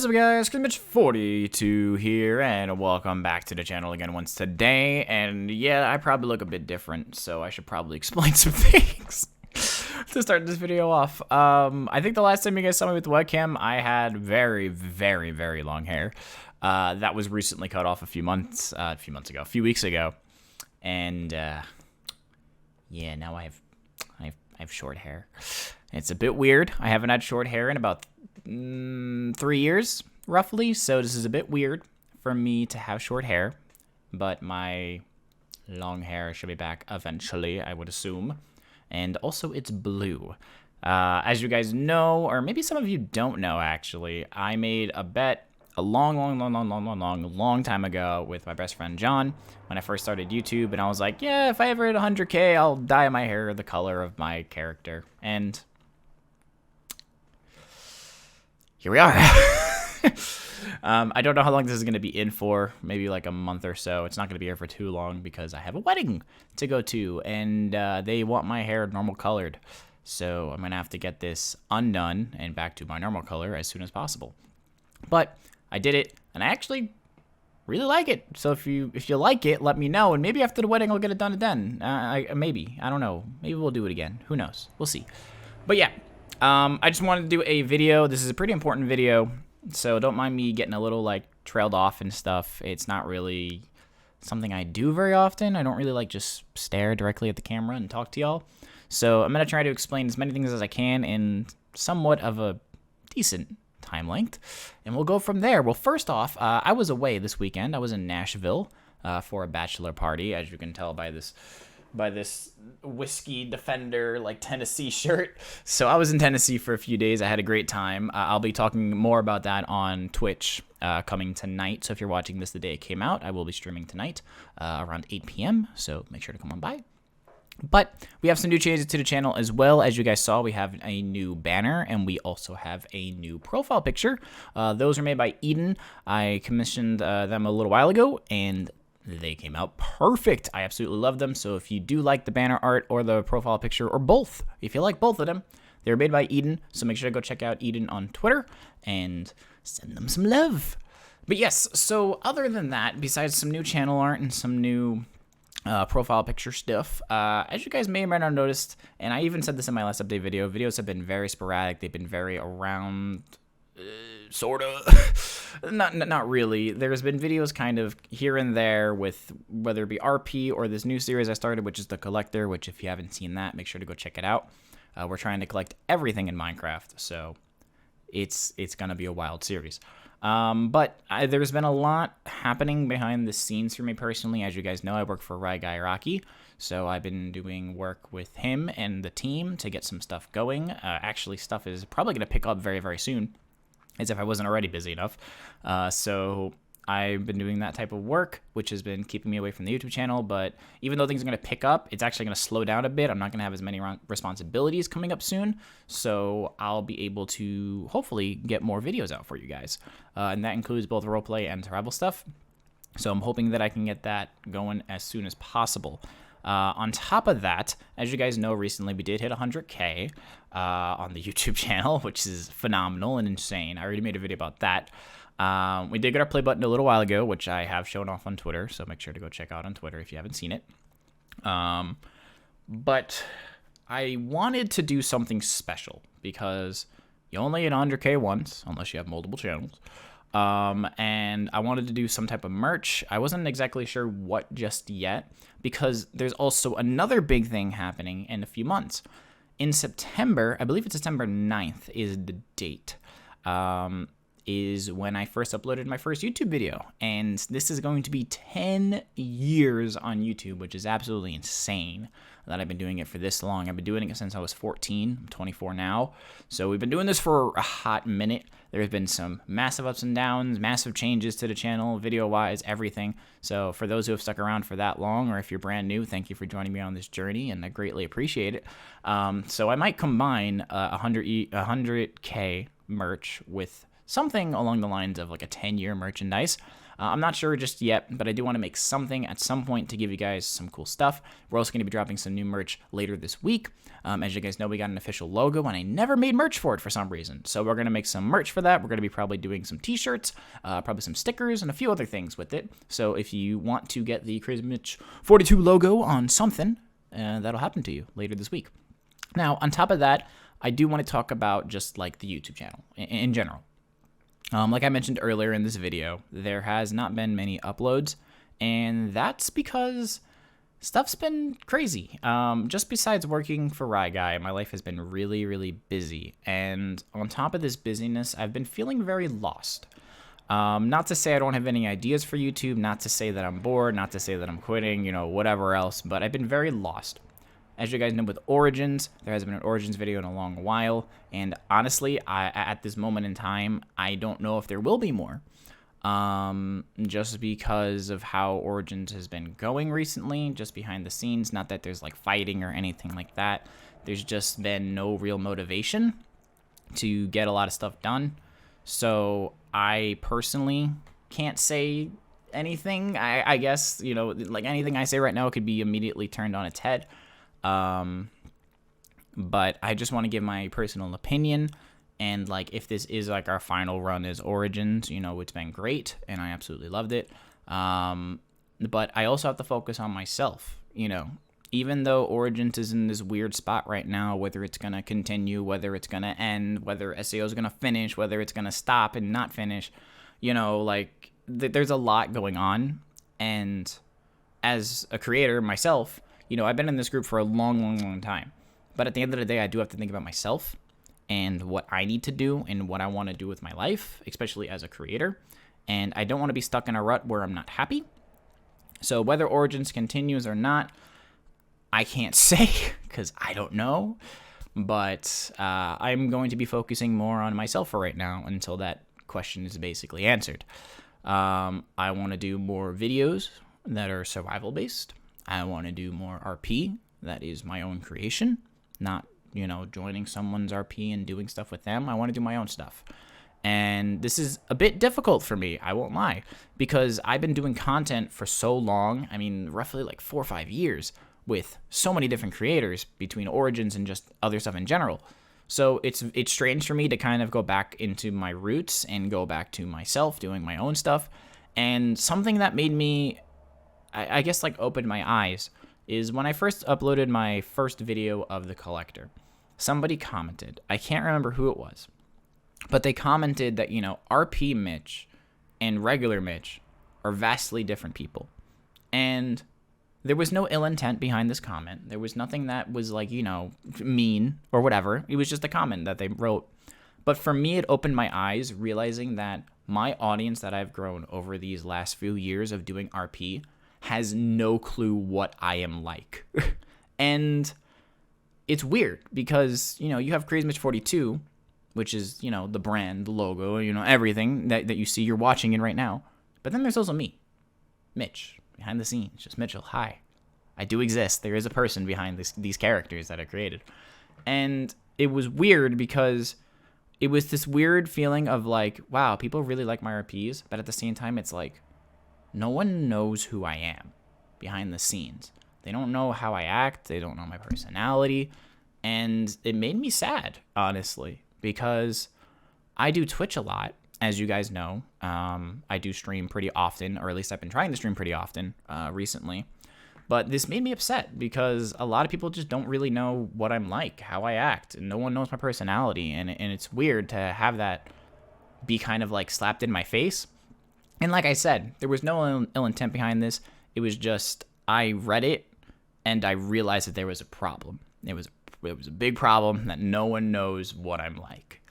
What is up, guys? Mitch42 here, and welcome back to the channel again once today. And yeah, I probably look a bit different, so I should probably explain some things to start this video off. I think the last time you guys saw me with the webcam, I had very long hair. That was recently cut off a few weeks ago, and yeah, now I have short hair. It's a bit weird. I haven't had short hair in about 3 years, roughly, so this is a bit weird for me to have short hair, but my long hair should be back eventually, I would assume. And also, it's blue. As you guys know, or maybe some of you don't know, actually, I made a bet a long time ago with my best friend John when I first started YouTube, and I was like, yeah, if I ever hit 100K, I'll dye my hair the color of my character. And here we are. I don't know how long this is going to be in for, maybe like a month or so. It's not going to be here for too long because I have a wedding to go to, and they want my hair normal colored. So I'm going to have to get this undone and back to my normal color as soon as possible. But I did it, and I actually really like it. So if you like it, let me know, and maybe after the wedding I'll get it done then. Maybe. I don't know. Maybe we'll do it again. Who knows? We'll see. But yeah. I just wanted to do a video. This is a pretty important video, so don't mind me getting a little, like, trailed off and stuff. It's not really something I do very often. I don't really, like, just stare directly at the camera and talk to y'all. So I'm going to try to explain as many things as I can in somewhat of a decent time length, and we'll go from there. Well, first off, I was away this weekend. I was in Nashville for a bachelor party, as you can tell by this Whiskey Defender, like, Tennessee shirt. So I was in Tennessee for a few days. I had a great time. I'll be talking more about that on Twitch coming tonight. So if you're watching this the day it came out, I will be streaming tonight around 8 p.m. So make sure to come on by. But we have some new changes to the channel as well. As you guys saw, we have a new banner, and we also have a new profile picture. Those are made by Eden. I commissioned them a little while ago, and they came out perfect. I absolutely love them. So if you do like the banner art or the profile picture, or both, if you like both of them, they're made by Eden. So make sure to go check out Eden on Twitter and send them some love. But yes, so other than that, besides some new channel art and some new profile picture stuff, as you guys may or may not have noticed, and I even said this in my last update video, videos have been very sporadic. They've been very around, sort of. Not really. There's been videos kind of here and there with whether it be RP or this new series I started, which is The Collector, which if you haven't seen that, make sure to go check it out. We're trying to collect everything in Minecraft, so it's going to be a wild series. But there's been a lot happening behind the scenes for me personally. As you guys know, I work for Guy Iraqi, so I've been doing work with him and the team to get some stuff going. Actually, stuff is probably going to pick up very soon, as if I wasn't already busy enough. So I've been doing that type of work, which has been keeping me away from the YouTube channel. But even though things are going to pick up, it's actually going to slow down a bit. I'm not going to have as many responsibilities coming up soon. So I'll be able to hopefully get more videos out for you guys. And that includes both roleplay and survival stuff. So I'm hoping that I can get that going as soon as possible. On top of that, as you guys know, recently we did hit 100K on the YouTube channel, which is phenomenal and insane. I already made a video about that. We did get our play button a little while ago, which I have shown off on Twitter, so make sure to go check out on Twitter if you haven't seen it. But I wanted to do something special because you only hit 100K once, unless you have multiple channels. And I wanted to do some type of merch. I wasn't exactly sure what just yet, because there's also another big thing happening in a few months. In September, I believe it's September 9th is the date, is when I first uploaded my first YouTube video. And this is going to be 10 years on YouTube, which is absolutely insane that I've been doing it for this long. I've been doing it since I was 14. I'm 24 now. So we've been doing this for a hot minute. There's been some massive ups and downs, massive changes to the channel, video-wise, everything. So for those who have stuck around for that long, or if you're brand new, thank you for joining me on this journey, and I greatly appreciate it. So I might combine 100K merch with something along the lines of like a 10-year merchandise. I'm not sure just yet, but I do want to make something at some point to give you guys some cool stuff. We're also going to be dropping some new merch later this week. As you guys know, we got an official logo, and I never made merch for it for some reason. So we're going to make some merch for that. We're going to be probably doing some t-shirts, probably some stickers, and a few other things with it. So if you want to get the Crazy Mitch 42 logo on something, that'll happen to you later this week. Now, on top of that, I do want to talk about just like the YouTube channel in general. Like I mentioned earlier in this video, there has not been many uploads, and that's because stuff's been crazy. Just besides working for Rye Guy, my life has been really, really busy, and on top of this busyness, I've been feeling very lost. Not to say I don't have any ideas for YouTube, not to say that I'm bored, not to say that I'm quitting, whatever else, but I've been very lost. As you guys know, with Origins, there hasn't been an Origins video in a long while, and honestly, at this moment in time, I don't know if there will be more, just because of how Origins has been going recently, just behind the scenes. Not that there's like fighting or anything like that. There's just been no real motivation to get a lot of stuff done, so I personally can't say anything. I guess, like anything I say right now could be immediately turned on its head. But I just want to give my personal opinion, and like if this is like our final run as Origins, it's been great and I absolutely loved it. But I also have to focus on myself, even though Origins is in this weird spot right now, whether it's going to continue, whether it's going to end, whether SAO is going to finish, whether it's going to stop and not finish, there's a lot going on. And as a creator myself, I've been in this group for a long, long, long time. But at the end of the day, I do have to think about myself and what I need to do and what I want to do with my life, especially as a creator. And I don't want to be stuck in a rut where I'm not happy. So whether Origins continues or not, I can't say because I don't know. But I'm going to be focusing more on myself for right now until that question is basically answered. I want to do more videos that are survival-based. I want to do more RP that is my own creation, not, joining someone's RP and doing stuff with them. I want to do my own stuff. And this is a bit difficult for me, I won't lie, because I've been doing content for so long, roughly like 4 or 5 years, with so many different creators between Origins and just other stuff in general. So it's strange for me to kind of go back into my roots and go back to myself doing my own stuff. And something that made me, I guess, like opened my eyes is when I first uploaded my first video of the collector. Somebody commented, I can't remember who it was, but they commented that, RP Mitch and regular Mitch are vastly different people. And there was no ill intent behind this comment. There was nothing that was like, mean or whatever. It was just a comment that they wrote. But for me, it opened my eyes realizing that my audience that I've grown over these last few years of doing RP has no clue what I am like. And it's weird because, you have Crazy Mitch 42, which is, the brand, the logo, everything that you see you're watching in right now. But then there's also me, Mitch, behind the scenes, just Mitchell. Hi, I do exist. There is a person behind these characters that I created. And it was weird because it was this weird feeling of like, wow, people really like my RPs. But at the same time, it's like, no one knows who I am behind the scenes. They don't know how I act. They don't know my personality. And it made me sad, honestly, because I do Twitch a lot, as you guys know. I do stream pretty often, or at least I've been trying to stream pretty often recently. But this made me upset because a lot of people just don't really know what I'm like, how I act, and no one knows my personality. And it's weird to have that be kind of like slapped in my face. And like I said, there was no ill intent behind this. It was just, I read it and I realized that there was a problem. It was a big problem that no one knows what I'm like.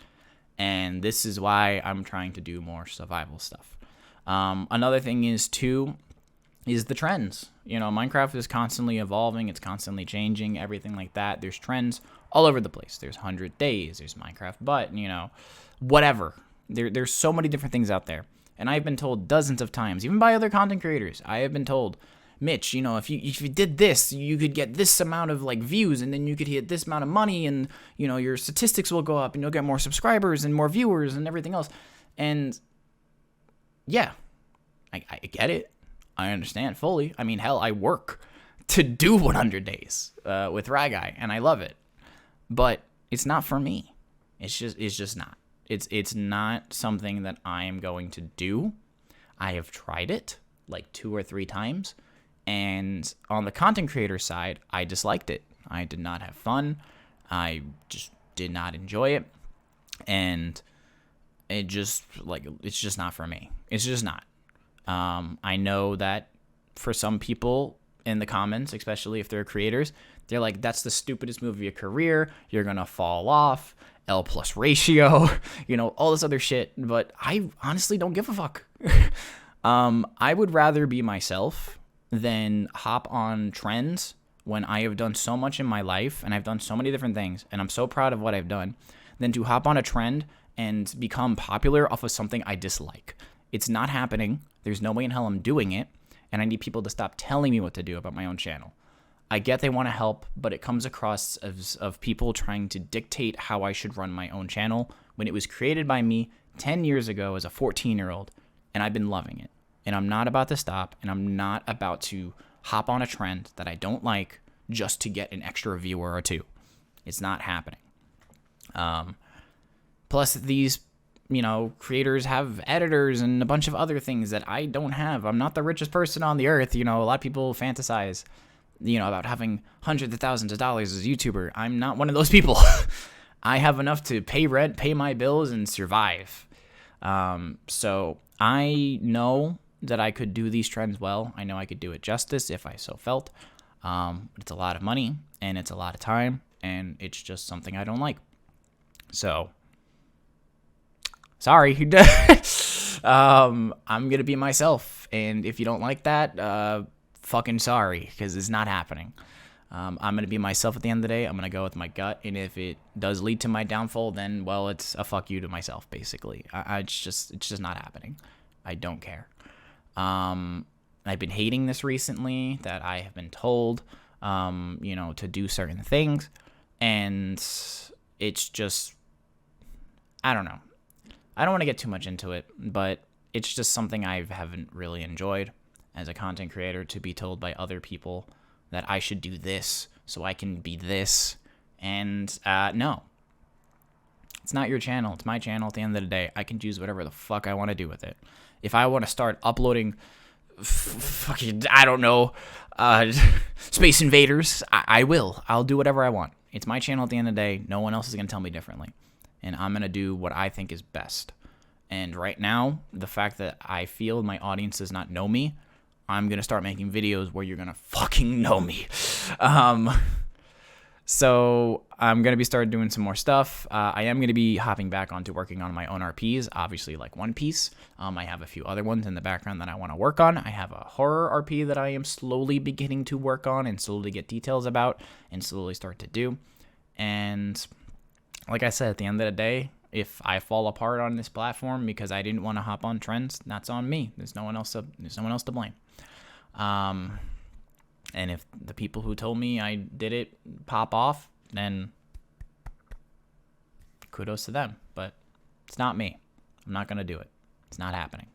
And this is why I'm trying to do more survival stuff. Another thing is the trends. Minecraft is constantly evolving. It's constantly changing, everything like that. There's trends all over the place. There's 100 days. There's Minecraft, but, whatever. There's so many different things out there. And I've been told dozens of times, even by other content creators, I have been told, Mitch, if you did this, you could get this amount of like views, and then you could hit this amount of money, and your statistics will go up, and you'll get more subscribers and more viewers and everything else. And yeah, I get it. I understand fully. I mean, hell, I work to do 100 days with Ragai, and I love it. But it's not for me. It's just not. It's not something that I am going to do. I have tried it like 2 or 3 times, and on the content creator side, I disliked it. I did not have fun. I just did not enjoy it, and it's just not for me. It's just not. I know that for some people in the comments, especially if they're creators, they're like, that's the stupidest move of your career. You're going to fall off. L+ ratio, all this other shit. But I honestly don't give a fuck. I would rather be myself than hop on trends when I have done so much in my life and I've done so many different things and I'm so proud of what I've done, than to hop on a trend and become popular off of something I dislike. It's not happening. There's no way in hell I'm doing it. And I need people to stop telling me what to do about my own channel. I get they want to help, but it comes across of people trying to dictate how I should run my own channel when it was created by me 10 years ago as a 14-year-old, and I've been loving it. And I'm not about to stop, and I'm not about to hop on a trend that I don't like just to get an extra viewer or 2. It's not happening. Plus, these creators have editors and a bunch of other things that I don't have. I'm not the richest person on the earth. A lot of people fantasize, about having hundreds of thousands of dollars as a YouTuber. I'm not one of those people. I have enough to pay rent, pay my bills, and survive. So I know that I could do these trends well. I know I could do it justice if I so felt. It's a lot of money, and it's a lot of time, and it's just something I don't like. So sorry. I'm going to be myself. And if you don't like that, fucking sorry, because it's not happening. I'm going to be myself at the end of the day. I'm going to go with my gut. And if it does lead to my downfall, then, well, it's a fuck you to myself, basically. It's just not happening. I don't care. I've been hating this recently, that I have been told, to do certain things. And it's just, I don't know. I don't want to get too much into it, but it's just something I haven't really enjoyed as a content creator, to be told by other people that I should do this so I can be this. And no. It's not your channel. It's my channel at the end of the day. I can choose whatever the fuck I want to do with it. If I want to start uploading fucking, I don't know, Space Invaders, I will. I'll do whatever I want. It's my channel at the end of the day. No one else is going to tell me differently. And I'm going to do what I think is best. And right now, the fact that I feel my audience does not know me, I'm going to start making videos where you're going to fucking know me. So I'm going to be started doing some more stuff. I am going to be hopping back onto working on my own RPs, obviously like One Piece. I have a few other ones in the background that I want to work on. I have a horror RP that I am slowly beginning to work on and slowly get details about and slowly start to do. And like I said, at the end of the day, if I fall apart on this platform because I didn't want to hop on trends, that's on me. There's no one else to blame. And if the people who told me I did it pop off, then kudos to them. But it's not me. I'm not going to do it. It's not happening.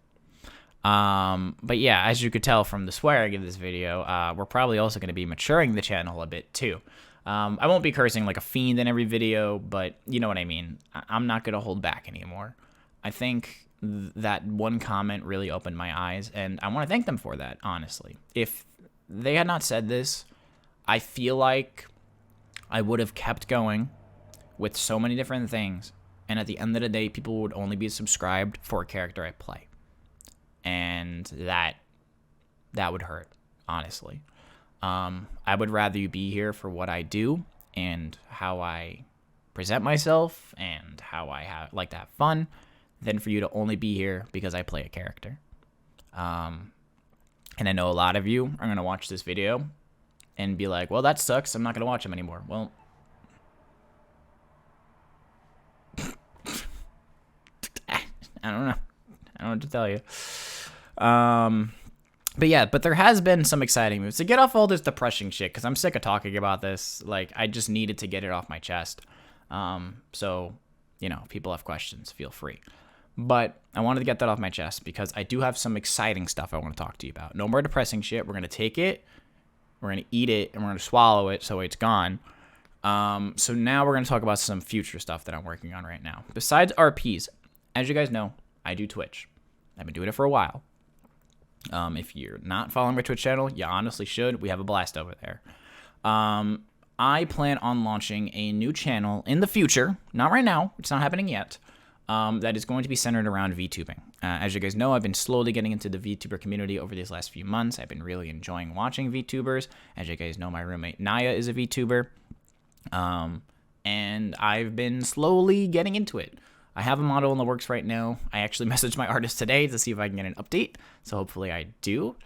But yeah, as you could tell from the swearing in this video, we're probably also going to be maturing the channel a bit too. I won't be cursing like a fiend in every video, but you know what I mean. I'm not going to hold back anymore. I think that one comment really opened my eyes, and I want to thank them for that, honestly. If they had not said this, I feel like I would have kept going with so many different things, and at the end of the day, people would only be subscribed for a character I play. And that would hurt, honestly. I would rather you be here for what I do and how I present myself and how I like to have fun than for you to only be here because I play a character. And I know a lot of you are going to watch this video and be like, well, that sucks. I'm not going to watch him anymore. Well, I don't know. I don't know what to tell you. But yeah, but there has been some exciting moves to get off all this depression shit, because I'm sick of talking about this. Like, I just needed to get it off my chest. So, you know, if people have questions, feel free. But I wanted to get that off my chest because I do have some exciting stuff I want to talk to you about. No more depressing shit. We're going to take it, we're going to eat it, and we're going to swallow it so it's gone. So now we're going to talk about some future stuff that I'm working on right now. Besides RPs, as you guys know, I do Twitch. I've been doing it for a while. If you're not following my Twitch channel, you honestly should. We have a blast over there. I plan on launching a new channel in the future. Not right now. It's not happening yet. That is going to be centered around VTubing. As you guys know, I've been slowly getting into the VTuber community over these last few months. I've been really enjoying watching VTubers. As you guys know, my roommate Naya is a VTuber. And I've been slowly getting into it. I have a model in the works right now. I actually messaged my artist today to see if I can get an update. So hopefully I do.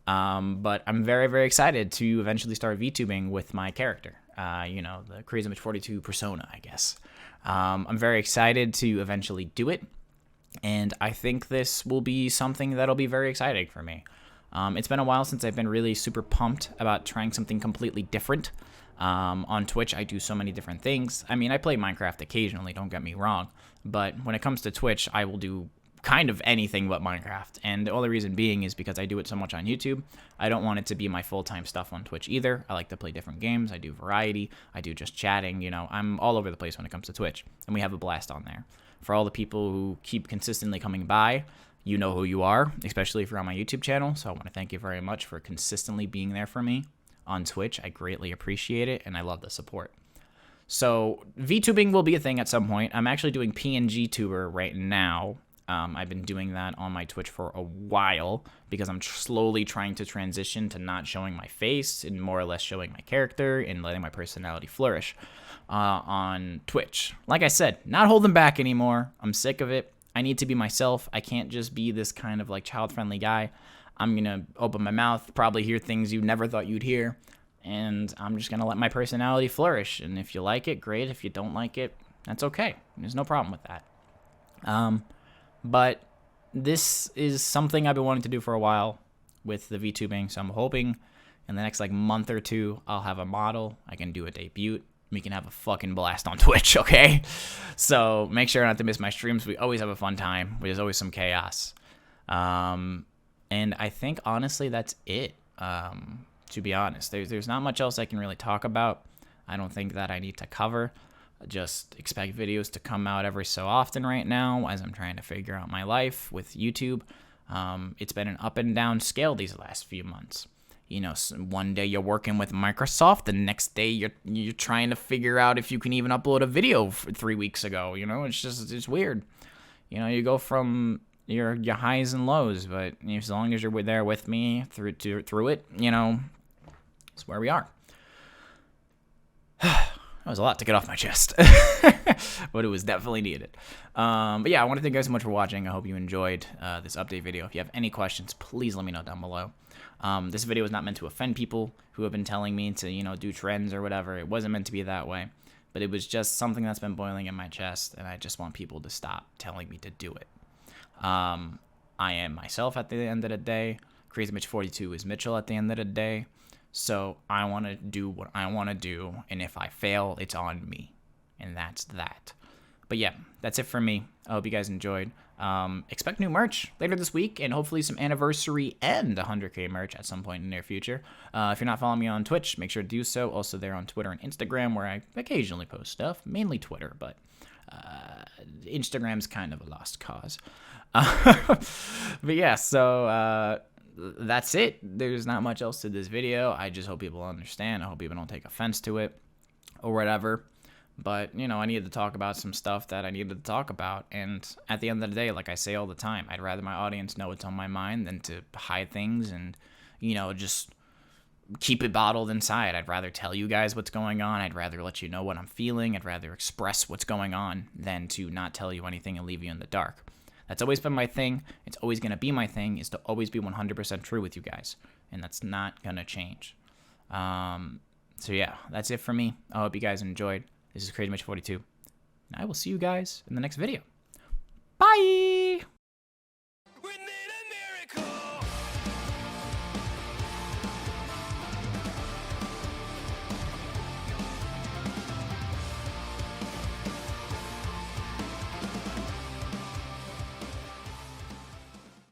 But I'm very, very excited to eventually start VTubing with my character. The Crazy Mitch 42 persona, I guess. I'm very excited to eventually do it. And I think this will be something that'll be very exciting for me. It's been a while since I've been really super pumped about trying something completely different. On Twitch, I do so many different things. I mean, I play Minecraft occasionally, don't get me wrong. But when it comes to Twitch, I will do kind of anything but Minecraft. And the only reason being is because I do it so much on YouTube. I don't want it to be my full-time stuff on Twitch either. I like to play different games. I do variety. I do just chatting. I'm all over the place when it comes to Twitch. And we have a blast on there. For all the people who keep consistently coming by, you know who you are, especially if you're on my YouTube channel. So I want to thank you very much for consistently being there for me on Twitch. I greatly appreciate it, and I love the support. So VTubing will be a thing at some point. I'm actually doing PNG tuber right now. I've been doing that on my Twitch for a while because I'm slowly trying to transition to not showing my face and more or less showing my character and letting my personality flourish on Twitch. Like I said, not holding back anymore. I'm sick of it. I need to be myself. I can't just be this kind of like child-friendly guy. I'm going to open my mouth, probably hear things you never thought you'd hear, and I'm just going to let my personality flourish. And if you like it, great. If you don't like it, that's okay. There's no problem with that. But this is something I've been wanting to do for a while with the VTubing, so I'm hoping in the next month or two, I'll have a model. I can do a debut. We can have a fucking blast on Twitch, okay? So make sure not to miss my streams. We always have a fun time. There's always some chaos. And I think, honestly, that's it, to be honest. There's not much else I can really talk about. I don't think that I need to cover. Just expect videos to come out every so often right now as I'm trying to figure out my life with YouTube. It's been an up and down scale these last few months. One day you're working with Microsoft, the next day you're trying to figure out if you can even upload a video 3 weeks ago. It's weird. You go from your highs and lows, but as long as you're there with me through it, it's where we are. That was a lot to get off my chest, but it was definitely needed. But yeah, I want to thank you guys so much for watching. I hope you enjoyed this update video. If you have any questions, please let me know down below. This video is not meant to offend people who have been telling me to, do trends or whatever. It wasn't meant to be that way, but it was just something that's been boiling in my chest, and I just want people to stop telling me to do it. I am myself at the end of the day. Crazy Mitch 42 is Mitchell at the end of the day. So I want to do what I want to do, and if I fail, it's on me, and that's that. But yeah, that's it for me. I hope you guys enjoyed. Expect new merch later this week, and hopefully some anniversary and 100K merch at some point in the near future. If you're not following me on Twitch, make sure to do so. Also there on Twitter and Instagram, where I occasionally post stuff, mainly Twitter, but Instagram's kind of a lost cause. But yeah, so that's it. There's not much else to this video. I just hope people understand. I hope people don't take offense to it or whatever. But, I needed to talk about some stuff that I needed to talk about. And at the end of the day, like I say all the time, I'd rather my audience know what's on my mind than to hide things and, just keep it bottled inside. I'd rather tell you guys what's going on. I'd rather let you know what I'm feeling. I'd rather express what's going on than to not tell you anything and leave you in the dark. That's always been my thing. It's always going to be my thing, is to always be 100% true with you guys. And that's not going to change. So yeah, that's it for me. I hope you guys enjoyed. This is Crazy Mitch 42. And I will see you guys in the next video. Bye!